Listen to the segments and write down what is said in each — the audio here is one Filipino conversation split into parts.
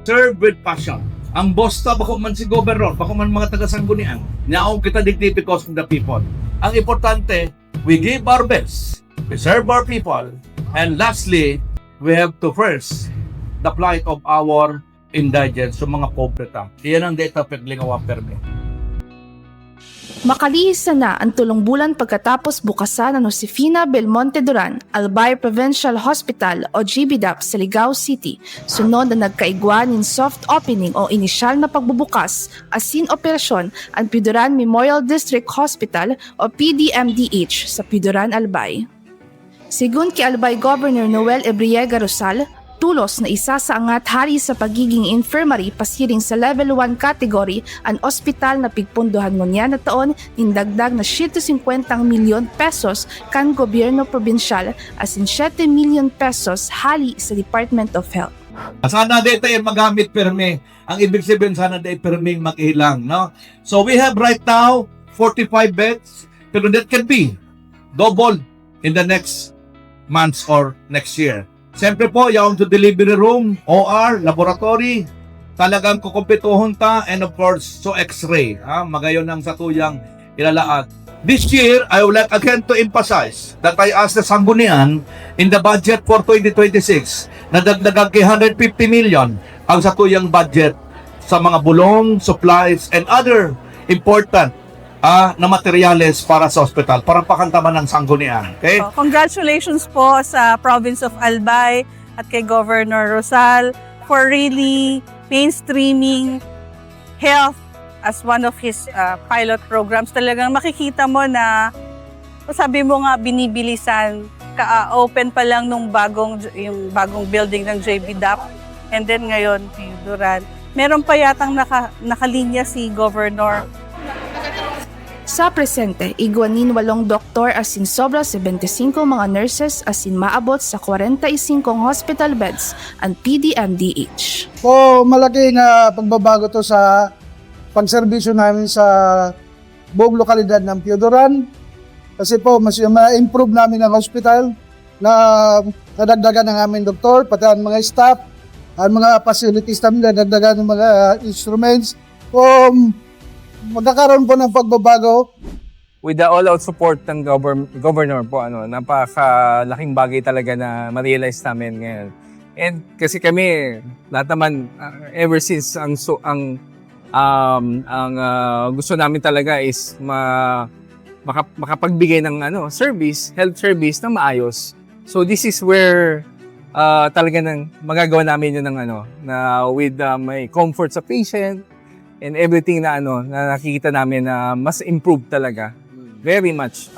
serve with passion. Ang boss ta, bako man si Governor, bako man mga taga-sanggunian, nyaong kita digdi because of the people. Ang importante, we give our best, we serve our people, and lastly, we have to first the plight of our indigents, so mga pobre ta. Iyan ang data paglingawa perme. Makalihis na ang tulong bulan pagkatapos bukasan ng Josefina Belmonte Duran Albay Provincial Hospital o GBDAP sa Ligao City, sunod na nagkaigwan in soft opening o inisyal na pagbubukas asin operasyon ang Piduran Memorial District Hospital o PDMDH sa Piduran, Albay. Sigun kay Albay Governor Noel Ebriega Rosal, tulos na isa sa angat hari sa pagiging infirmary pasiring sa level 1 category ang ospital na pigpunduhan ngunyan na taon nindagdag na 150 milyon pesos kan gobyerno probinsyal asin 7 milyon pesos hali sa Department of Health. Sana dito ay magamit perme. Ang ibig sabihin sana dito perming makihilang, no? So we have right now 45 beds, pero that can be double in the next months or next year. Siyempre po, yung to delivery room, OR, laboratory, talagang kukumpituhon ta, and of course, so x-ray, magayon ng satuyang ilalaad. This year, I would like again to emphasize that I asked the Sanggunian in the budget for 2026 na dagdagan kay 150 million ang satuyang budget sa mga bulong, supplies, and other important na materyales para sa hospital, para pakantaman ng Sanggunian. Okay? Congratulations po sa province of Albay at kay Governor Rosal for really mainstreaming health as one of his pilot programs. Talagang makikita mo na, sabi mo nga, binibilisan, open pa lang nung yung bagong building ng JBDAP, and then ngayon, Duran. Meron pa yatang nakalinya si Governor. Sa presente, igwanin 8 doktor asin sobra 75 mga nurses asin maabot sa 45 hospital beds ang PDMDH. So malaki na pagbabago to sa pagserbisyo namin sa buong lokalidad ng Piuduran. Kasi po mas ma-improve namin ang hospital na nadagdagan ng aming doktor, pati ang mga staff, ang mga facilities namin, nadagdagan ng mga instruments. Magkakaroon po ng pagbabago. With the all-out support ng governor po, napakalaking bagay talaga na ma-realize namin ngayon. And kasi kami, lahat naman, ever since gusto namin talaga is makapagbigay ng service, health service na maayos. So this is where talaga magagawa namin yun na with my comfort sa patient, and everything na na nakikita namin na mas improved talaga. Very much,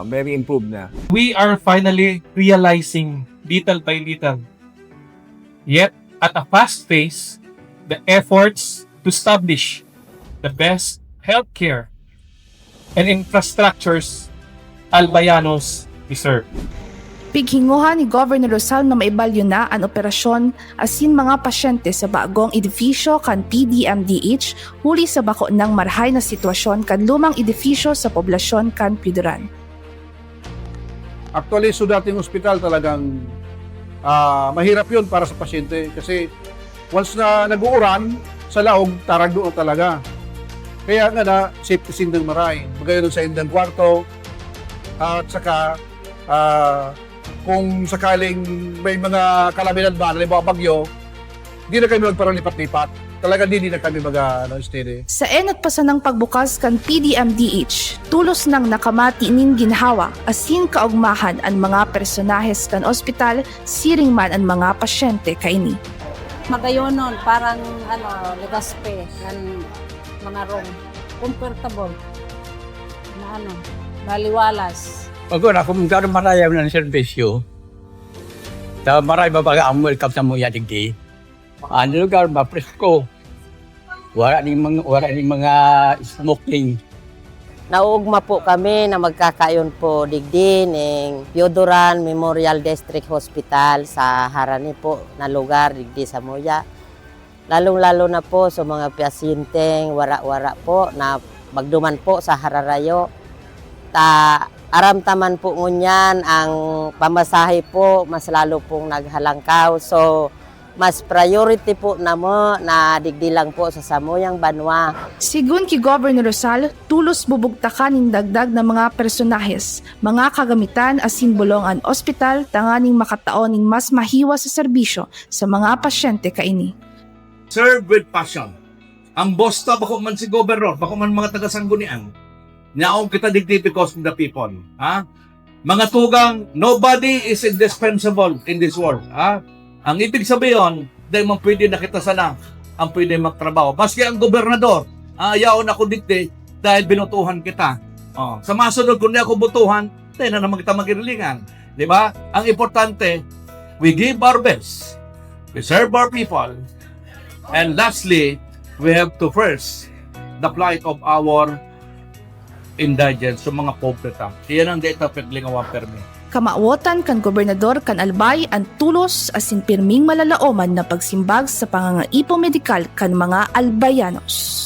very improved na. We are finally realizing little by little, yet at a fast pace, the efforts to establish the best healthcare and infrastructures Albayanos deserve. Pighinguhan ni Governor Rosal na maibalyo na ang operasyon asin mga pasyente sa bagong edifisyo kan PDMDH huli sa bako ng marhay na sitwasyon kan lumang edifisyo sa poblasyon kan Piduran. Actually, so dating hospital talagang mahirap yun para sa pasyente kasi once na nag-uuran, sa laog, tarag doon talaga. Kaya nga na, safety sin ng maray. Magayon sa indang kwarto at saka kung sakaling may mga kalamidad ba, halimbawa bagyo, hindi na kami magparalipat-lipat. Talaga hindi na kami mag-steady. Sa enot pa sa ng pagbukas kan PDMDH, tulos ng nakamati nin ginhawa asin kaugmahan ang mga personahes kan ospital, siring man ang mga pasyente kaini. Magayon nun, parang legaspe, mga room, comfortable, na baliwalas. Pagod ako magkaroon marayam ng serbisyo. Maray babaga ang welcome sa mga digdi. Ano lugar ba presko? Wala ni mga smoking. Naugma po kami na magkakayon po digdi ng Piuduran Memorial District Hospital sa harani po na lugar digdi sa Moya. Lalong-lalo na po sa mga pasyenteng wara-wara po na magduman po sa Hararayo. Aramtaman po ngunyan ang pamasahe po, mas lalo pong naghalangkaw. So, mas priority po na mo na digdilang po sa samuyang banwa. Sigun ki Governor Rosal, tulos bubugtakan ning dagdag na mga personahes, mga kagamitan as simbolong an ospital tanganing makataon ning mas mahiwa sa serbisyo sa mga pasyente kaini. Serve with passion. Ang boss ta, bako man si Governor, bako man mga taga-sanggunian, naong kita digdi because of the people. Ha? Mga tugang, nobody is indispensable in this world. Ha? Ang ibig sabihin, dahil man pwede na kita sana ang pwede magtrabaho. Maski ang gobernador, ayaw na ko digdi dahil binutuhan kita. Sa masunod, kung di ako butuhan, tayo na naman kita magirilingan. Di ba? Ang importante, we give our best. We serve our people. And lastly, we have to first the plight of our indigents, so mga pobreta. Iyan ang data paglingawa permi. Kamawotan kan Gobernador kan Albay ang tulos asin pirming malalaoman na pagsimbag sa pangangaipo medikal kan mga Albayanos.